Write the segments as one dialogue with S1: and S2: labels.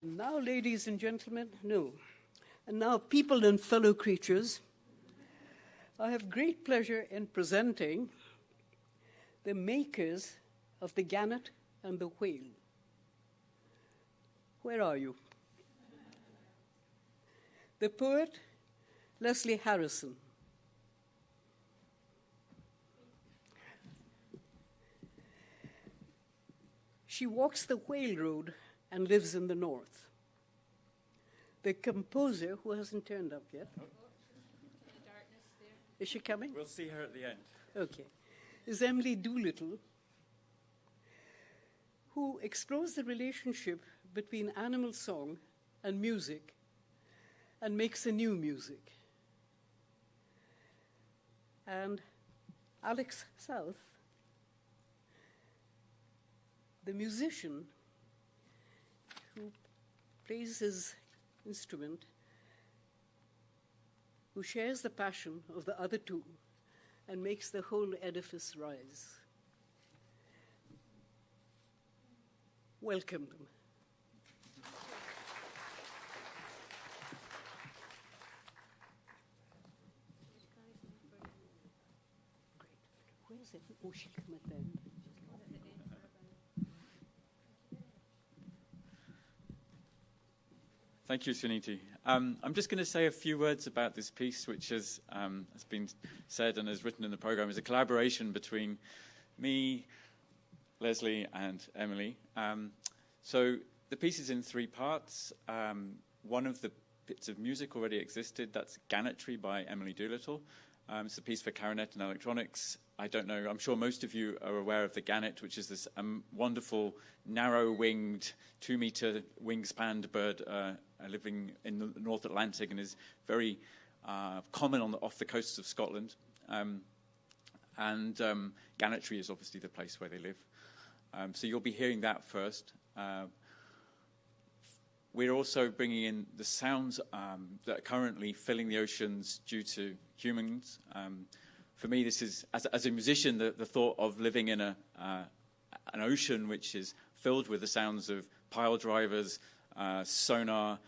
S1: Now, ladies and gentlemen, no. And now, people and fellow creatures, I have great pleasure in presenting the makers of the Gannet and the Whale. Where are you? The poet, Lesley Harrison. She walks the whale road and lives in the north. The composer, who hasn't turned up yet. Is she coming?
S2: We'll see her at the end.
S1: Okay. Is Emily Doolittle, who explores the relationship between animal song and music and makes a new music. And Alex South, the musician who plays his instrument, who shares the passion of the other two and makes the whole edifice rise. Welcome them. Great. Where is it? Oh, she'll come at the end.
S2: Thank you, Suniti. I'm just going to say a few words about this piece, which has been said and is written in the program. It's a collaboration between me, Lesley, and Emily. So the piece is in three parts. One of the bits of music already existed. That's Gannetry by Emily Doolittle. It's a piece for clarinet and electronics. I don't know, I'm sure most of you are aware of the gannet, which is this wonderful, narrow-winged, 2-meter wingspan bird living in the North Atlantic and is very common off the coasts of Scotland. Gannetry is obviously the place where they live. So you'll be hearing that first. We're also bringing in the sounds that are currently filling the oceans due to humans. For me, this is, as a musician, the thought of living in an ocean which is filled with the sounds of pile drivers, sonar,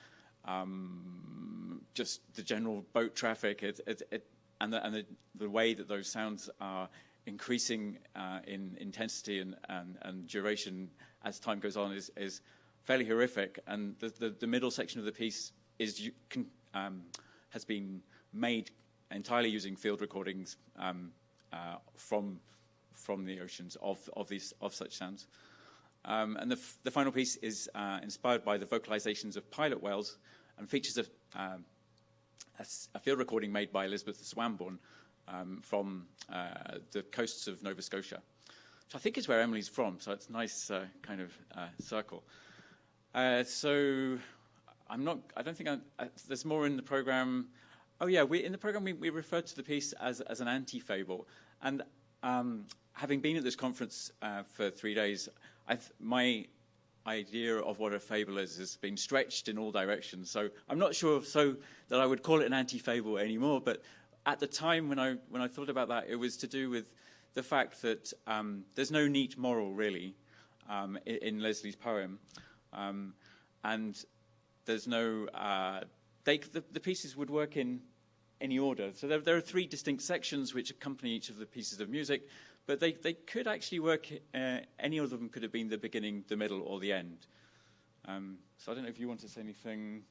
S2: just the general boat traffic, and the way that those sounds are increasing in intensity and duration as time goes on is fairly horrific. And the middle section of the piece has been made entirely using field recordings from the oceans of such sounds. And the final piece is inspired by the vocalizations of pilot whales and features a field recording made by Elizabeth Swanbourne from the coasts of Nova Scotia, which I think is where Emily's from, so it's a nice kind of circle. So I don't think there's more in the program. Oh yeah, in the program we referred to the piece as an anti-fable, and having been at this conference for 3 days, my idea of what a fable is has been stretched in all directions. So I'm not sure that I would call it an anti-fable anymore. But at the time when I thought about that, it was to do with the fact that there's no neat moral really in Lesley's poem, and there's no. The pieces would work in any order. So there are three distinct sections which accompany each of the pieces of music, but they could actually work, any of them could have been the beginning, the middle, or the end. So I don't know if you want to say anything.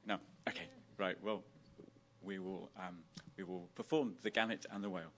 S2: No? Okay, right. Well, we will perform the Gannet and the Whale.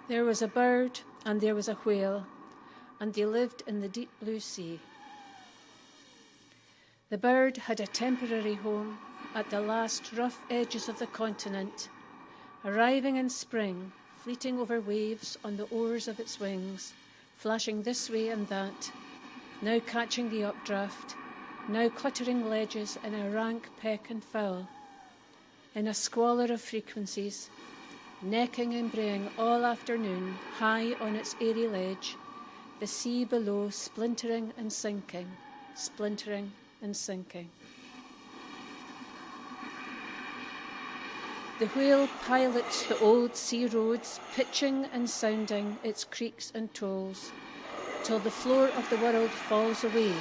S3: There was a bird and there was a whale, and they lived in the deep blue sea. The bird had a temporary home at the last rough edges of the continent, arriving in spring, fleeting over waves on the oars of its wings, flashing this way and that, now catching the updraft, now cluttering ledges in a rank peck and foul. In a squalor of frequencies, necking and braying all afternoon, high on its airy ledge, the sea below splintering and sinking, splintering and sinking. The whale pilots the old sea roads, pitching and sounding its creaks and tolls, till the floor of the world falls away.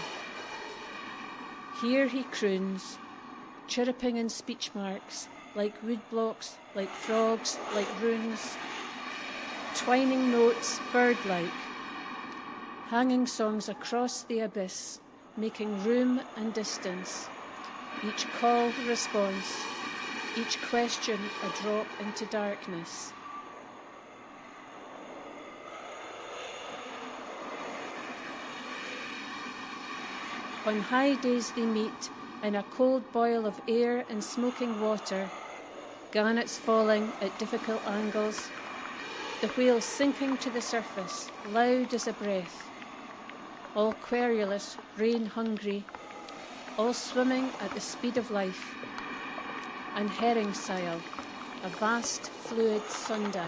S3: Here he croons, chirruping in speech marks, like woodblocks, like frogs, like runes, twining notes bird-like, hanging songs across the abyss, making room and distance, each call response, each question a drop into darkness. On high days they meet in a cold boil of air and smoking water, gannets falling at difficult angles, the whale sinking to the surface, loud as a breath, all querulous, rain-hungry, all swimming at the speed of life, and herring sail, a vast, fluid sundial.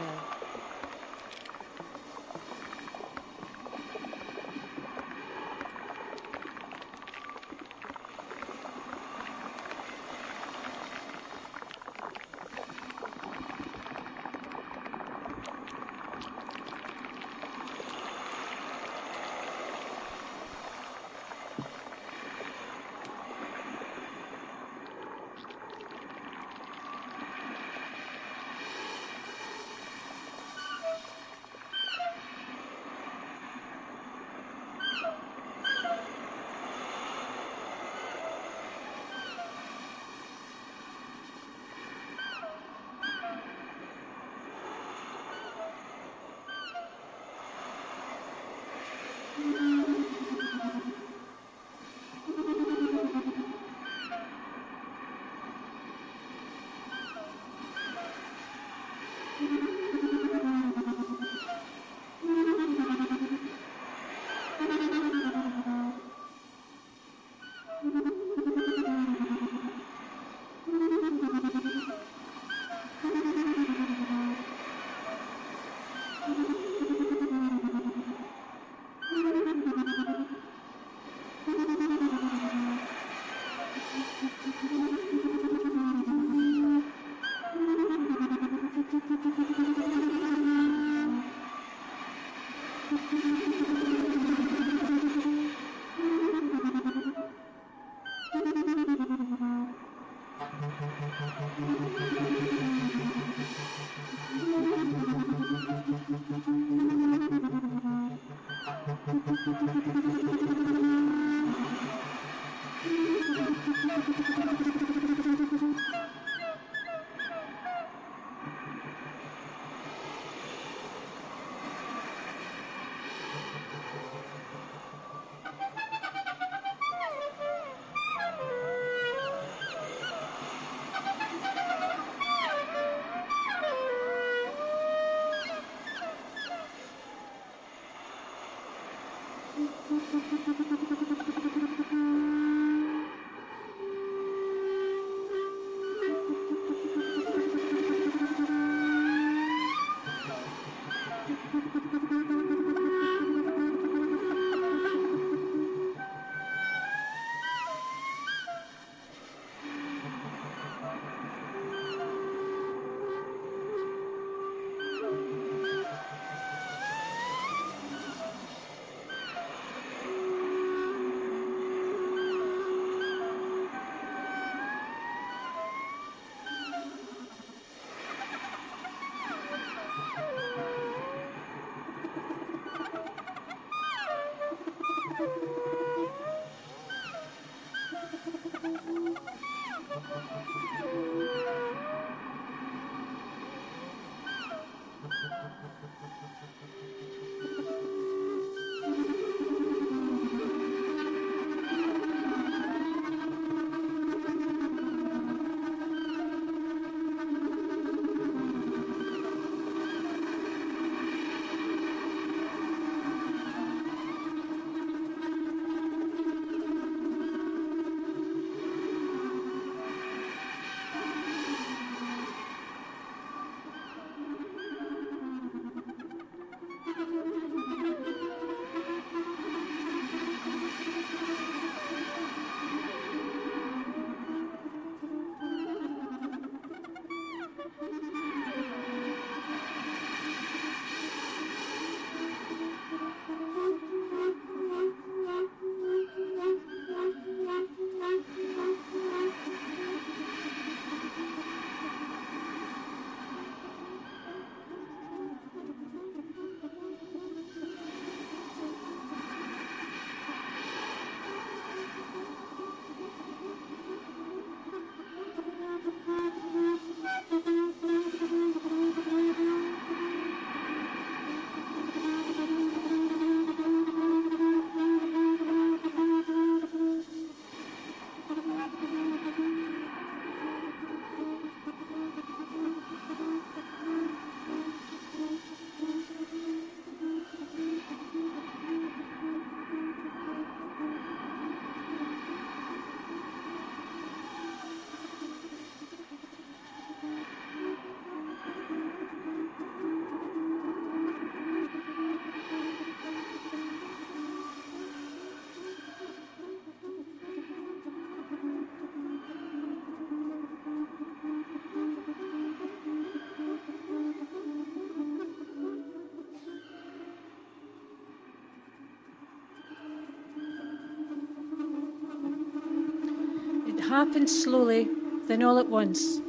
S3: happened slowly, then all at once.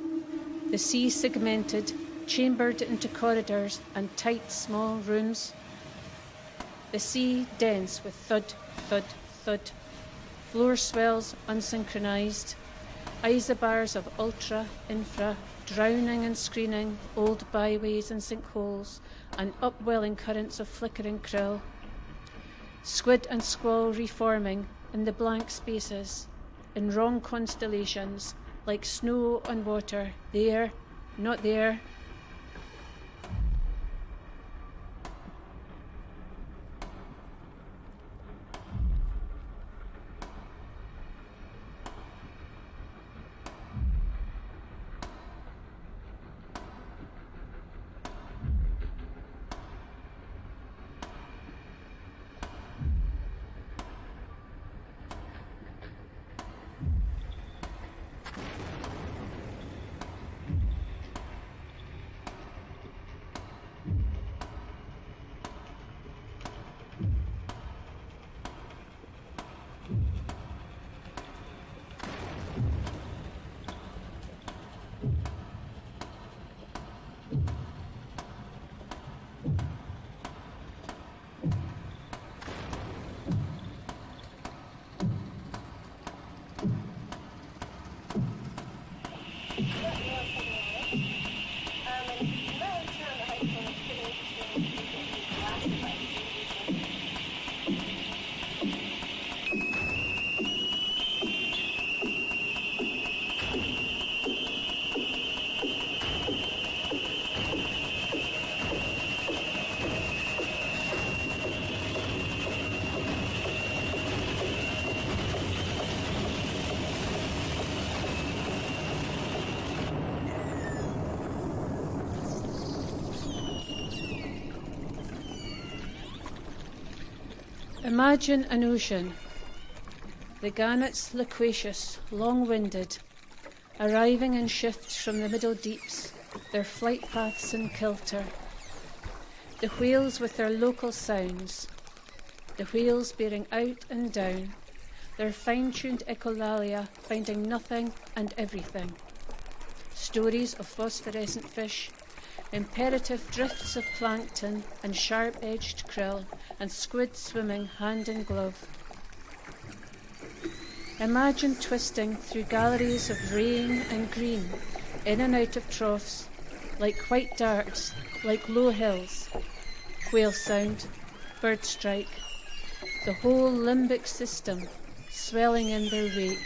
S3: The sea segmented, chambered into corridors and tight, small rooms. The sea dense with thud, thud, thud. Floor swells unsynchronized. Isobars of ultra, infra, drowning and screening old byways and sinkholes and upwelling currents of flickering krill. Squid and squall reforming in the blank spaces, in wrong constellations, like snow on water, there, not there. Imagine an ocean, the gannets loquacious, long-winded, arriving in shifts from the middle deeps, their flight paths in kilter. The whales with their local sounds, the whales bearing out and down, their fine-tuned echolalia finding nothing and everything. Stories of phosphorescent fish, imperative drifts of plankton and sharp-edged krill, and squid swimming hand in glove. Imagine twisting through galleries of rain and green, in and out of troughs, like white darts, like low hills. Whale sound, bird strike, the whole limbic system swelling in their wake.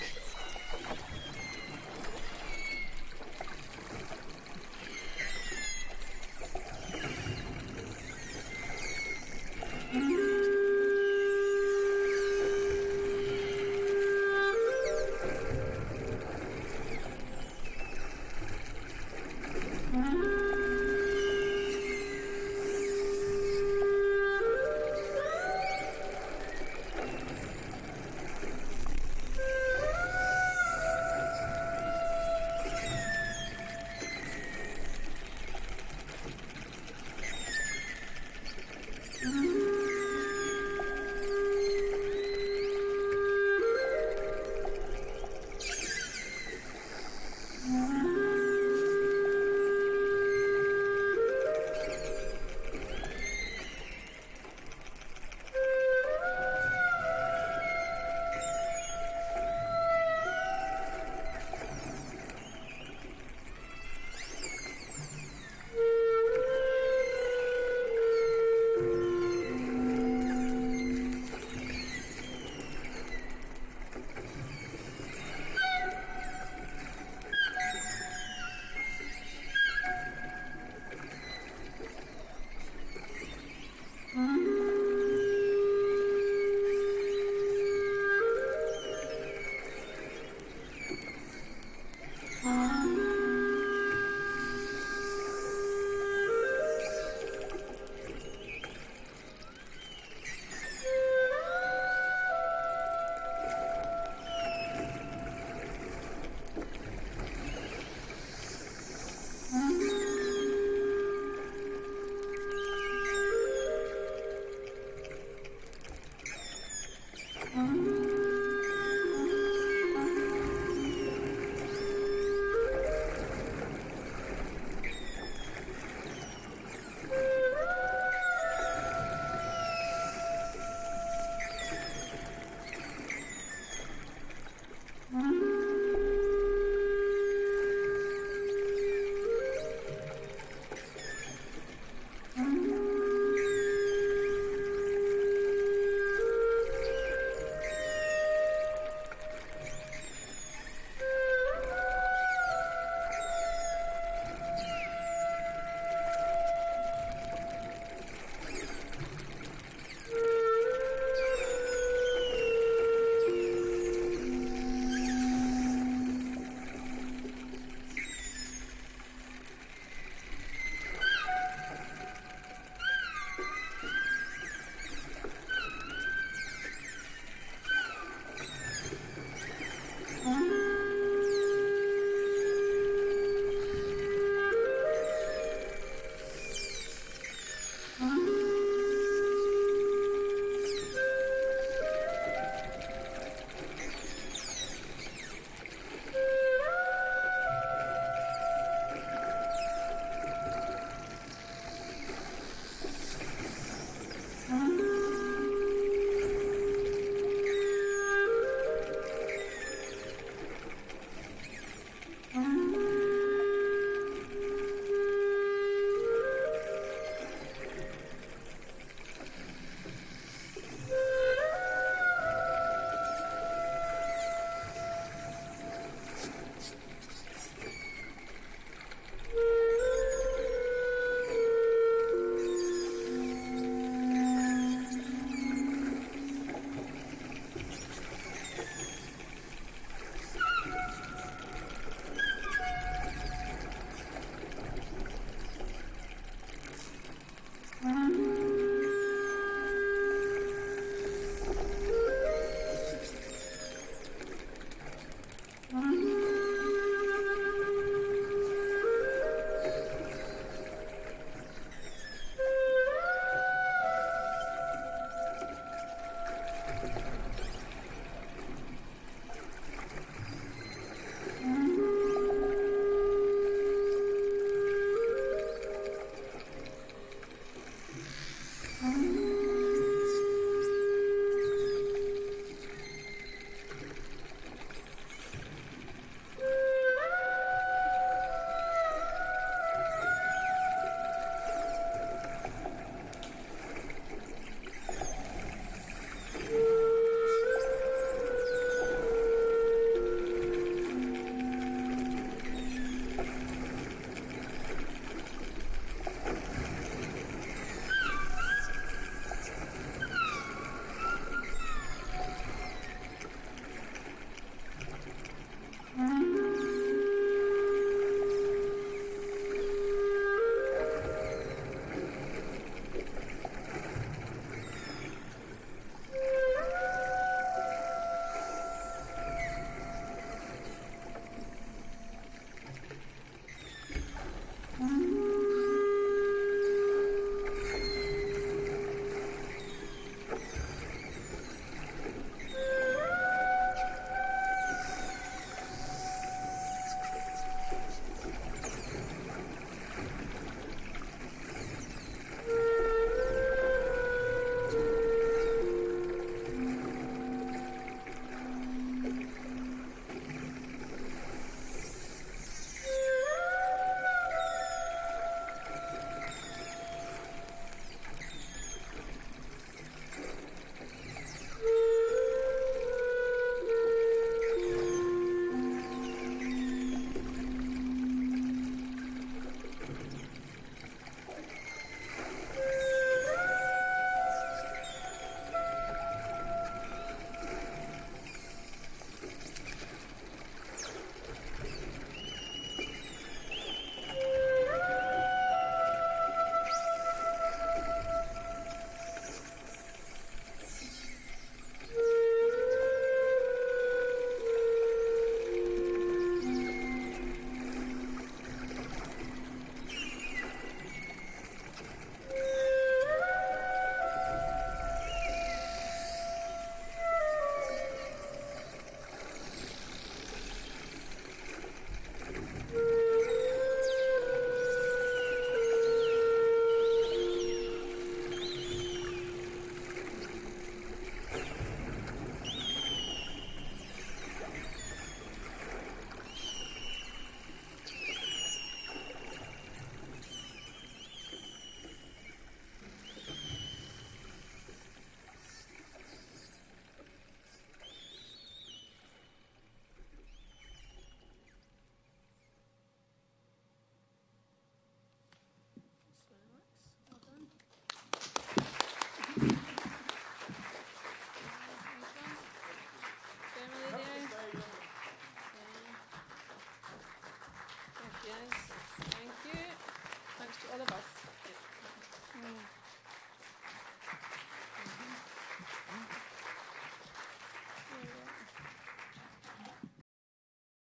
S3: all of us.